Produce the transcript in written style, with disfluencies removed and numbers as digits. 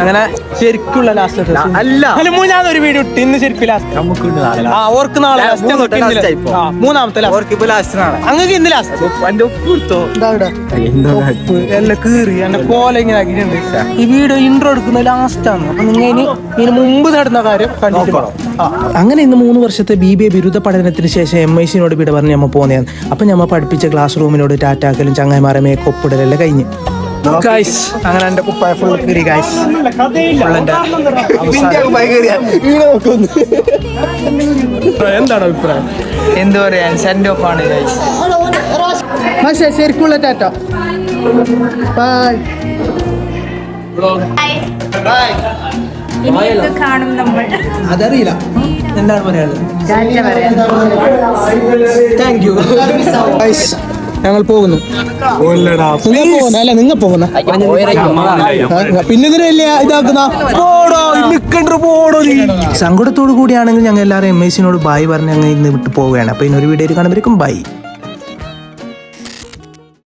അങ്ങനെ ശരിക്കുള്ള ലാസ്റ്റ് അല്ല ഞാൻ ഒരു വീഡിയോ ഇട്ട് ഇന്ന് ശരിക്കും ലാസ്റ്റ് ഓർക്ക് നാളെ മൂന്നാമത്തെ അങ്ങനെ ഇന്ന് ലാസ്റ്റ് എല്ലാം കീറി എന്നെ കോല ഇങ്ങനെ ആക്കിയിട്ടുണ്ട്. ഈ വീഡിയോ ഇൻട്രോ എടുക്കുന്ന ലാസ്റ്റ് ആണ്. അപ്പൊ നിങ്ങൾ ഇതിന് മുമ്പ് നടന്ന കാര്യം കണ്ടിട്ട് അങ്ങനെ ഇന്ന് 3 വർഷത്തെ BBA ബിരുദ പഠനത്തിന് ശേഷം MICനോട് വിട പറഞ്ഞ് നമ്മ പോന്നെയാണ്. അപ്പൊ ഞമ്മ പഠിപ്പിച്ച ക്ലാസ് റൂമിനോട് ടാറ്റാക്കലും ചങ്ങായിമാരെ മേക്കൊപ്പിടലെല്ലാം കഴിഞ്ഞ് ഗൈസ്. അങ്ങനെ എന്റെ കുപ്പായ ഫുൾ കീറി ഗൈസ്. എന്താണ് അഭിപ്രായം? എന്താ പറയാ സെൻഡ് ഓഫ് ആണ് ഗൈസ്. പക്ഷേ ശരിക്കുള്ള ടാറ്റ ബൈ. കാണും നമ്മൾ. അതറിയില്ല എന്താണ് പറയാനുള്ളത്. Thank you guys. ഞങ്ങൾ പോകുന്നു. അല്ല നിങ്ങൾ പോകുന്ന പിന്നെ ഇതിനല്ലേ ഇതാക്കുന്ന സങ്കടത്തോടു കൂടിയാണെങ്കിൽ ഞങ്ങൾ എല്ലാവരും MICനോട് ബായ് പറഞ്ഞ് ഞങ്ങൾ ഇന്ന് വിട്ട് പോവുകയാണ്. അപ്പൊ ഇന്നൊരു വീഡിയോ കാണുമ്പോഴേക്കും ബൈ.